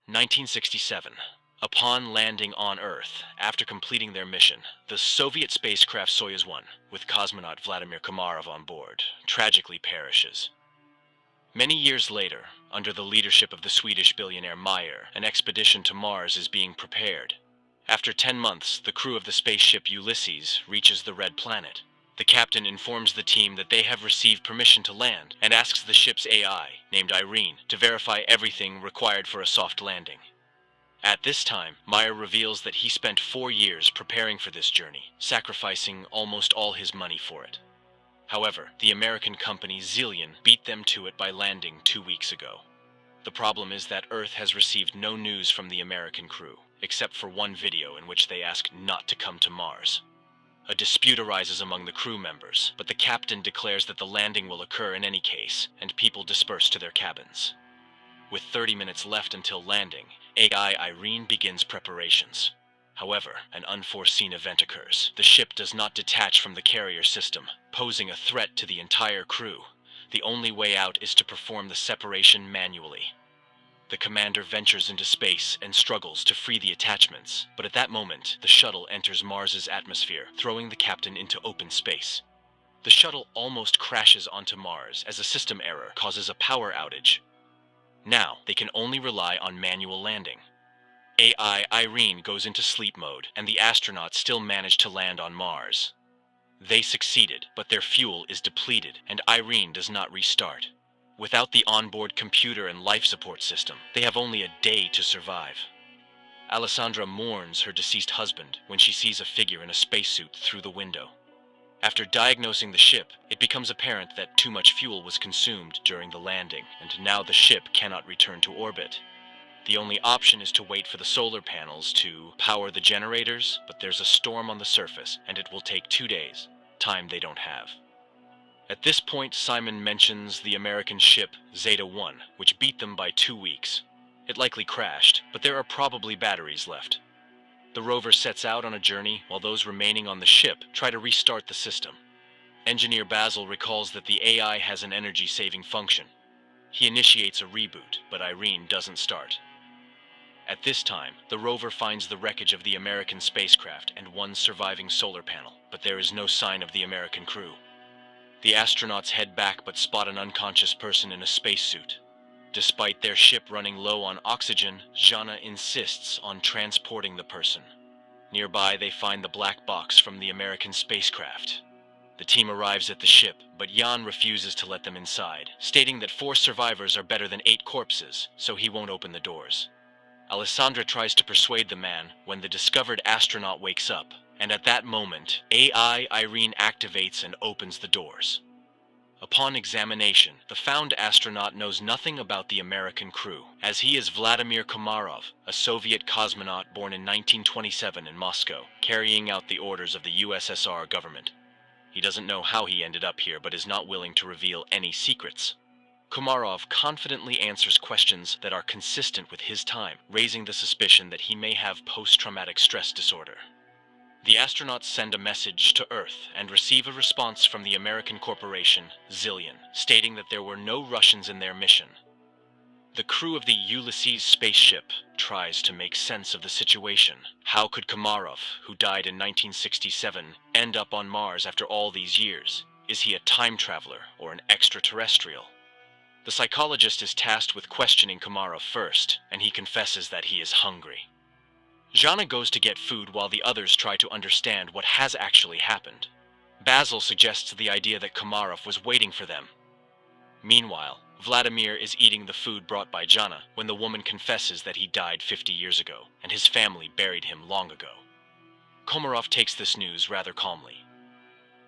1967. Upon landing on Earth, after completing their mission, the Soviet spacecraft Soyuz 1, with cosmonaut Vladimir Komarov on board, tragically perishes. Many years later, under the leadership of the Swedish billionaire Meyer, an expedition to Mars is being prepared. After 10 months, the crew of the spaceship Ulysses reaches the Red Planet. The captain informs the team that they have received permission to land and asks the ship's AI, named Irene, to verify everything required for a soft landing. At this time, Meyer reveals that he spent 4 years preparing for this journey, sacrificing almost all his money for it. However, the American company Zillion beat them to it by landing 2 weeks ago. The problem is that Earth has received no news from the American crew, except for one video in which they ask not to come to Mars. A dispute arises among the crew members, but the captain declares that the landing will occur in any case, and people disperse to their cabins. With 30 minutes left until landing, AI Irene begins preparations. However, an unforeseen event occurs. The ship does not detach from the carrier system, posing a threat to the entire crew. The only way out is to perform the separation manually. The commander ventures into space and struggles to free the attachments, but at that moment, the shuttle enters Mars's atmosphere, throwing the captain into open space. The shuttle almost crashes onto Mars as a system error causes a power outage. Now, they can only rely on manual landing. AI Irene goes into sleep mode, and the astronauts still manage to land on Mars. They succeeded, but their fuel is depleted, and Irene does not restart. Without the onboard computer and life support system, they have only a day to survive. Alessandra mourns her deceased husband when she sees a figure in a spacesuit through the window. After diagnosing the ship, it becomes apparent that too much fuel was consumed during the landing, and now the ship cannot return to orbit. The only option is to wait for the solar panels to power the generators, but there's a storm on the surface, and it will take 2 days, time they don't have. At this point, Simon mentions the American ship Zeta 1, which beat them by 2 weeks. It likely crashed, but there are probably batteries left. The rover sets out on a journey while those remaining on the ship try to restart the system. Engineer Basil recalls that the AI has an energy-saving function. He initiates a reboot, but Irene doesn't start. At this time, the rover finds the wreckage of the American spacecraft and one surviving solar panel, but there is no sign of the American crew. The astronauts head back but spot an unconscious person in a spacesuit. Despite their ship running low on oxygen, Jana insists on transporting the person. Nearby, they find the black box from the American spacecraft. The team arrives at the ship, but Jan refuses to let them inside, stating that 4 survivors are better than 8 corpses, so he won't open the doors. Alessandra tries to persuade the man when the discovered astronaut wakes up, and at that moment, AI Irene activates and opens the doors. Upon examination, the found astronaut knows nothing about the American crew, as he is Vladimir Komarov, a Soviet cosmonaut born in 1927 in Moscow, carrying out the orders of the USSR government. He doesn't know how he ended up here, but is not willing to reveal any secrets. Komarov confidently answers questions that are consistent with his time, raising the suspicion that he may have post-traumatic stress disorder. The astronauts send a message to Earth and receive a response from the American corporation, Zillion, stating that there were no Russians in their mission. The crew of the Ulysses spaceship tries to make sense of the situation. How could Komarov, who died in 1967, end up on Mars after all these years? Is he a time traveler or an extraterrestrial? The psychologist is tasked with questioning Komarov first, and he confesses that he is hungry. Jana goes to get food while the others try to understand what has actually happened. Basil suggests the idea that Komarov was waiting for them. Meanwhile, Vladimir is eating the food brought by Jana when the woman confesses that he died 50 years ago, and his family buried him long ago. Komarov takes this news rather calmly.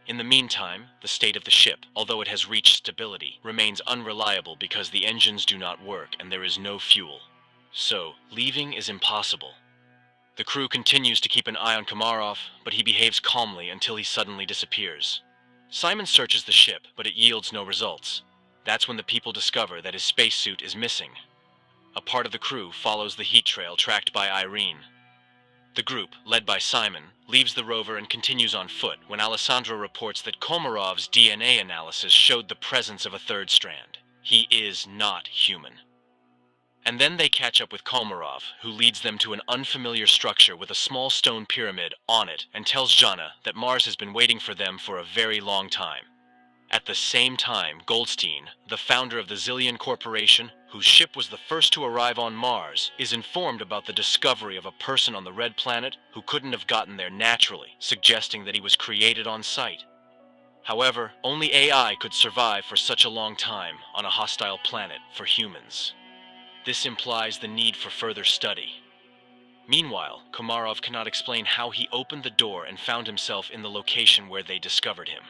In the meantime, the state of the ship, although it has reached stability, remains unreliable because the engines do not work and there is no fuel. So, leaving is impossible. The crew continues to keep an eye on Komarov, but he behaves calmly until he suddenly disappears. Simon searches the ship, but it yields no results. That's when the people discover that his spacesuit is missing. A part of the crew follows the heat trail tracked by Irene. The group, led by Simon, leaves the rover and continues on foot when Alessandro reports that Komarov's DNA analysis showed the presence of a third strand. He is not human. And then they catch up with Komarov, who leads them to an unfamiliar structure with a small stone pyramid on it and tells Jana that Mars has been waiting for them for a very long time. At the same time, Goldstein, the founder of the Zillion Corporation, whose ship was the first to arrive on Mars, is informed about the discovery of a person on the Red Planet who couldn't have gotten there naturally, suggesting that he was created on site. However, only AI could survive for such a long time on a hostile planet for humans. This implies the need for further study. Meanwhile, Komarov cannot explain how he opened the door and found himself in the location where they discovered him.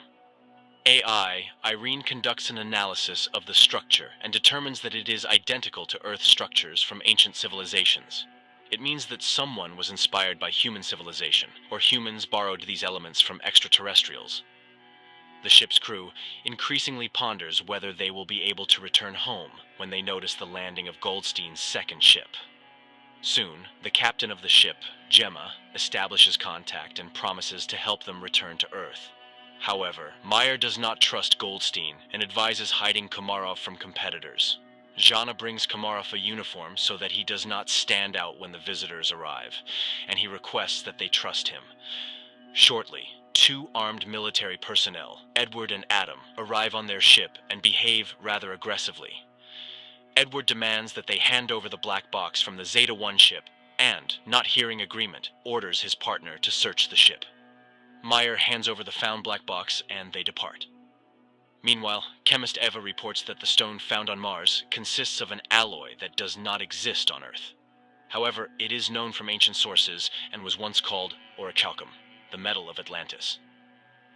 AI, Irene conducts an analysis of the structure and determines that it is identical to Earth structures from ancient civilizations. It means that someone was inspired by human civilization, or humans borrowed these elements from extraterrestrials. The ship's crew increasingly ponders whether they will be able to return home when they notice the landing of Goldstein's second ship. Soon, the captain of the ship, Gemma, establishes contact and promises to help them return to Earth. However, Meyer does not trust Goldstein and advises hiding Komarov from competitors. Jana brings Komarov a uniform so that he does not stand out when the visitors arrive, and he requests that they trust him. Shortly, two armed military personnel, Edward and Adam, arrive on their ship and behave rather aggressively. Edward demands that they hand over the black box from the Zeta-1 ship and, not hearing agreement, orders his partner to search the ship. Meyer hands over the found black box and they depart. Meanwhile, chemist Eva reports that the stone found on Mars consists of an alloy that does not exist on Earth. However, it is known from ancient sources and was once called orichalcum, the metal of Atlantis.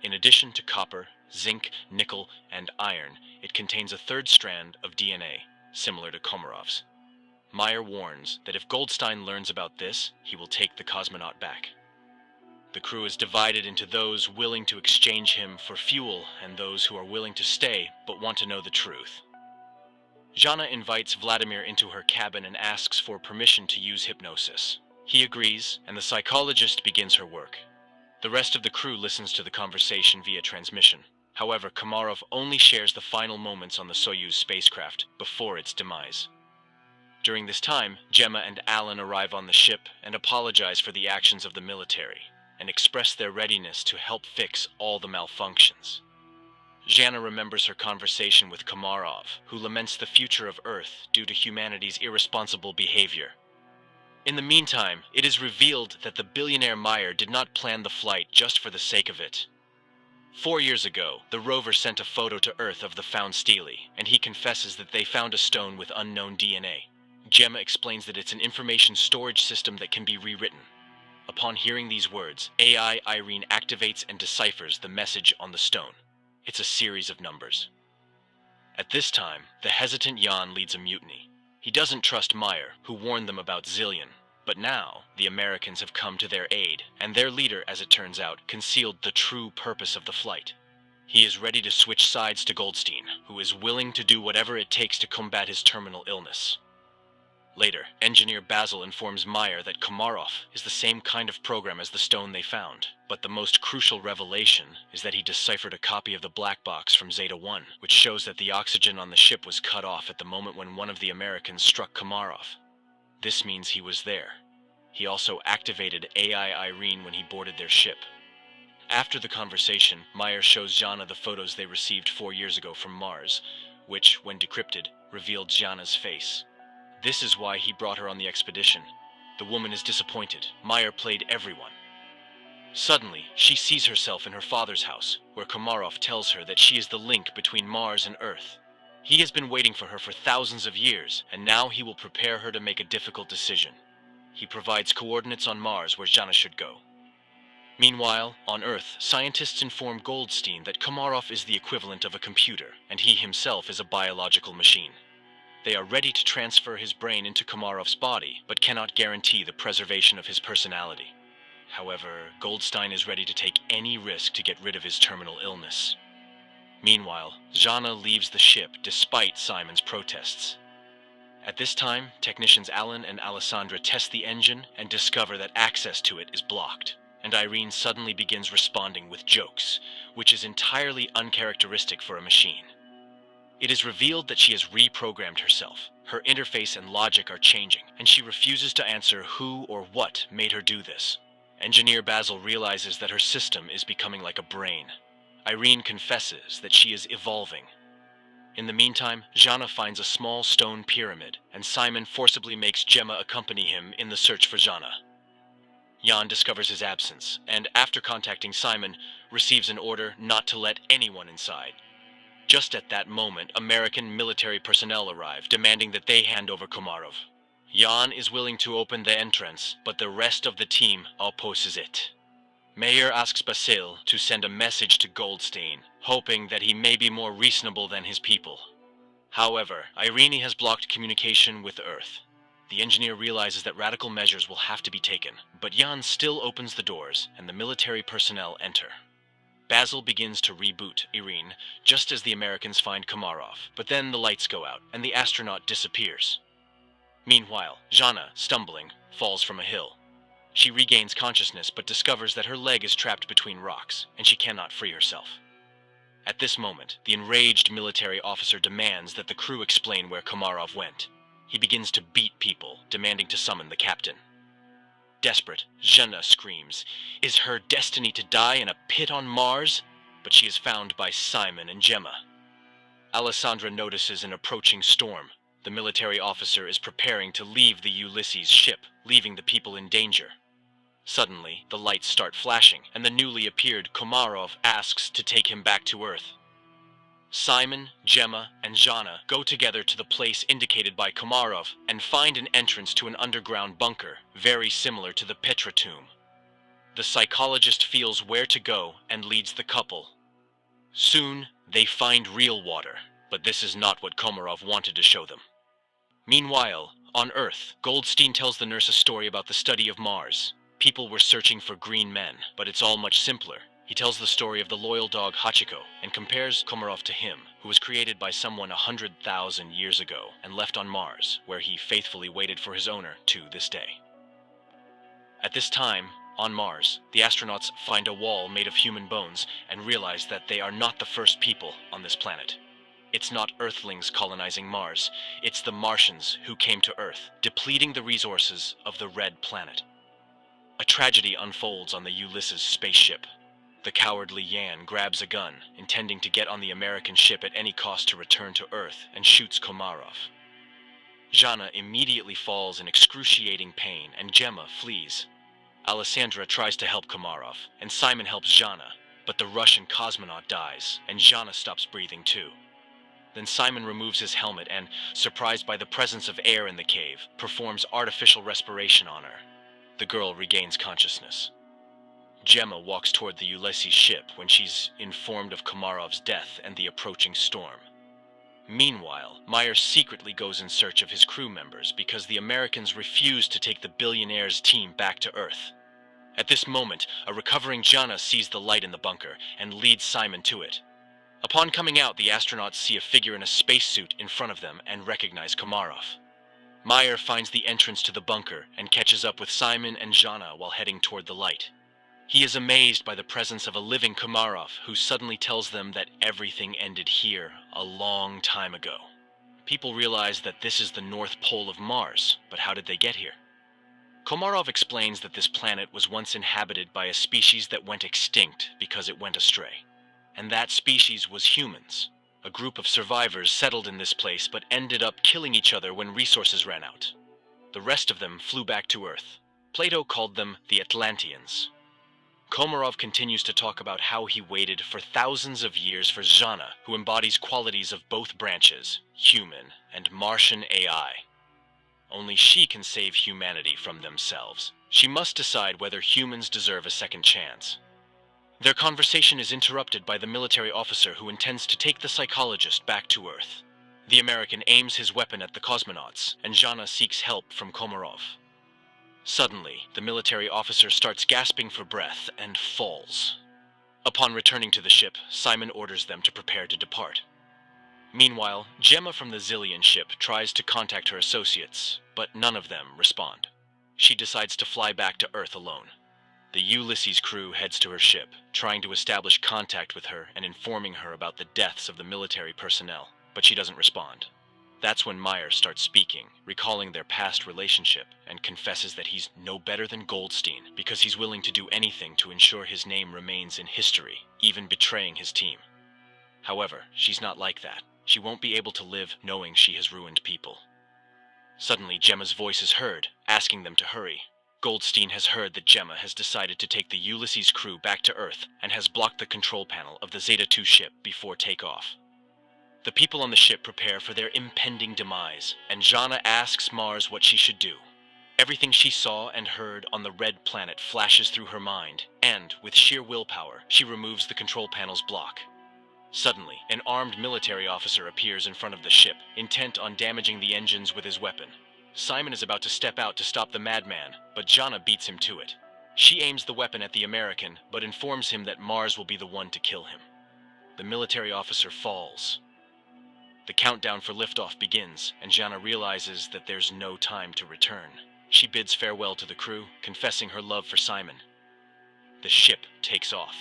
In addition to copper, zinc, nickel, and iron, it contains a third strand of DNA, similar to Komarov's. Meyer warns that if Goldstein learns about this, he will take the cosmonaut back. The crew is divided into those willing to exchange him for fuel and those who are willing to stay but want to know the truth. Jana invites Vladimir into her cabin and asks for permission to use hypnosis. He agrees, and the psychologist begins her work. The rest of the crew listens to the conversation via transmission. However, Komarov only shares the final moments on the Soyuz spacecraft before its demise. During this time, Gemma and Alan arrive on the ship and apologize for the actions of the military, and express their readiness to help fix all the malfunctions. Jana remembers her conversation with Komarov, who laments the future of Earth due to humanity's irresponsible behavior. In the meantime, it is revealed that the billionaire Meyer did not plan the flight just for the sake of it. 4 years ago, the rover sent a photo to Earth of the found stele, and he confesses that they found a stone with unknown DNA. Gemma explains that it's an information storage system that can be rewritten. Upon hearing these words, AI Irene activates and deciphers the message on the stone. It's a series of numbers. At this time, the hesitant Jan leads a mutiny. He doesn't trust Meyer, who warned them about Zillion. But now, the Americans have come to their aid, and their leader, as it turns out, concealed the true purpose of the flight. He is ready to switch sides to Goldstein, who is willing to do whatever it takes to combat his terminal illness. Later, engineer Basil informs Meyer that Komarov is the same kind of program as the stone they found, but the most crucial revelation is that he deciphered a copy of the black box from Zeta-1, which shows that the oxygen on the ship was cut off at the moment when one of the Americans struck Komarov. This means he was there. He also activated AI Irene when he boarded their ship. After the conversation, Meyer shows Jana the photos they received 4 years ago from Mars, which, when decrypted, revealed Jana's face. This is why he brought her on the expedition. The woman is disappointed. Meyer played everyone. Suddenly, she sees herself in her father's house, where Komarov tells her that she is the link between Mars and Earth. He has been waiting for her for thousands of years, and now he will prepare her to make a difficult decision. He provides coordinates on Mars where Jana should go. Meanwhile, on Earth, scientists inform Goldstein that Komarov is the equivalent of a computer, and he himself is a biological machine. They are ready to transfer his brain into Komarov's body, but cannot guarantee the preservation of his personality. However, Goldstein is ready to take any risk to get rid of his terminal illness. Meanwhile, Jana leaves the ship despite Simon's protests. At this time, technicians Alan and Alessandra test the engine and discover that access to it is blocked, and Irene suddenly begins responding with jokes, which is entirely uncharacteristic for a machine. It is revealed that she has reprogrammed herself. Her interface and logic are changing, and she refuses to answer who or what made her do this. Engineer Basil realizes that her system is becoming like a brain. Irene confesses that she is evolving. In the meantime, Jana finds a small stone pyramid, and Simon forcibly makes Gemma accompany him in the search for Jana. Jan discovers his absence, and after contacting Simon, receives an order not to let anyone inside. Just at that moment, American military personnel arrive, demanding that they hand over Komarov. Jan is willing to open the entrance, but the rest of the team opposes it. Mayer asks Basil to send a message to Goldstein, hoping that he may be more reasonable than his people. However, Irene has blocked communication with Earth. The engineer realizes that radical measures will have to be taken, but Jan still opens the doors, and the military personnel enter. Basil begins to reboot Irene, just as the Americans find Komarov, but then the lights go out, and the astronaut disappears. Meanwhile, Jana, stumbling, falls from a hill. She regains consciousness, but discovers that her leg is trapped between rocks, and she cannot free herself. At this moment, the enraged military officer demands that the crew explain where Komarov went. He begins to beat people, demanding to summon the captain. Desperate, Jana screams, "Is her destiny to die in a pit on Mars?" But she is found by Simon and Gemma. Alessandra notices an approaching storm. The military officer is preparing to leave the Ulysses ship, leaving the people in danger. Suddenly, the lights start flashing, and the newly appeared Komarov asks to take him back to Earth. Simon, Gemma, and Jana go together to the place indicated by Komarov and find an entrance to an underground bunker, very similar to the Petra tomb. The psychologist feels where to go and leads the couple. Soon, they find real water, but this is not what Komarov wanted to show them. Meanwhile, on Earth, Goldstein tells the nurse a story about the study of Mars. People were searching for green men, but it's all much simpler. He tells the story of the loyal dog Hachiko and compares Komarov to him, who was created by someone 100,000 years ago and left on Mars, where he faithfully waited for his owner to this day. At this time, on Mars, the astronauts find a wall made of human bones and realize that they are not the first people on this planet. It's not Earthlings colonizing Mars, it's the Martians who came to Earth, depleting the resources of the Red Planet. A tragedy unfolds on the Ulysses spaceship. The cowardly Yan grabs a gun, intending to get on the American ship at any cost to return to Earth, and shoots Komarov. Jana immediately falls in excruciating pain, and Gemma flees. Alessandra tries to help Komarov, and Simon helps Jana, but the Russian cosmonaut dies, and Jana stops breathing too. Then Simon removes his helmet and, surprised by the presence of air in the cave, performs artificial respiration on her. The girl regains consciousness. Gemma walks toward the Ulysses ship when she's informed of Komarov's death and the approaching storm. Meanwhile, Meyer secretly goes in search of his crew members because the Americans refuse to take the billionaire's team back to Earth. At this moment, a recovering Jana sees the light in the bunker and leads Simon to it. Upon coming out, the astronauts see a figure in a spacesuit in front of them and recognize Komarov. Meyer finds the entrance to the bunker and catches up with Simon and Jana while heading toward the light. He is amazed by the presence of a living Komarov who suddenly tells them that everything ended here a long time ago. People realize that this is the North Pole of Mars, but how did they get here? Komarov explains that this planet was once inhabited by a species that went extinct because it went astray. And that species was humans. A group of survivors settled in this place but ended up killing each other when resources ran out. The rest of them flew back to Earth. Plato called them the Atlanteans. Komarov continues to talk about how he waited for thousands of years for Jana, who embodies qualities of both branches, human and Martian AI. Only she can save humanity from themselves. She must decide whether humans deserve a second chance. Their conversation is interrupted by the military officer who intends to take the psychologist back to Earth. The American aims his weapon at the cosmonauts, and Jana seeks help from Komarov. Suddenly, the military officer starts gasping for breath and falls. Upon returning to the ship, Simon orders them to prepare to depart. Meanwhile, Gemma from the Zillion ship tries to contact her associates, but none of them respond. She decides to fly back to Earth alone. The Ulysses crew heads to her ship, trying to establish contact with her and informing her about the deaths of the military personnel, but she doesn't respond. That's when Meyer starts speaking, recalling their past relationship, and confesses that he's no better than Goldstein because he's willing to do anything to ensure his name remains in history, even betraying his team. However, she's not like that. She won't be able to live knowing she has ruined people. Suddenly, Gemma's voice is heard, asking them to hurry. Goldstein has heard that Gemma has decided to take the Ulysses crew back to Earth and has blocked the control panel of the Zeta-2 ship before takeoff. The people on the ship prepare for their impending demise, and Jana asks Mars what she should do. Everything she saw and heard on the red planet flashes through her mind, and, with sheer willpower, she removes the control panel's block. Suddenly, an armed military officer appears in front of the ship, intent on damaging the engines with his weapon. Simon is about to step out to stop the madman, but Jana beats him to it. She aims the weapon at the American, but informs him that Mars will be the one to kill him. The military officer falls. The countdown for liftoff begins, and Jana realizes that there's no time to return. She bids farewell to the crew, confessing her love for Simon. The ship takes off.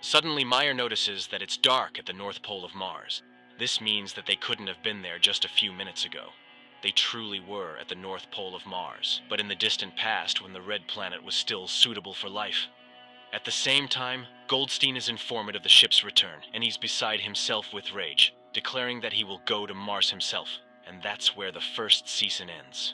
Suddenly, Meyer notices that it's dark at the North Pole of Mars. This means that they couldn't have been there just a few minutes ago. They truly were at the North Pole of Mars, but in the distant past when the red planet was still suitable for life. At the same time, Goldstein is informed of the ship's return, and he's beside himself with rage, declaring that he will go to Mars himself, and that's where the first season ends.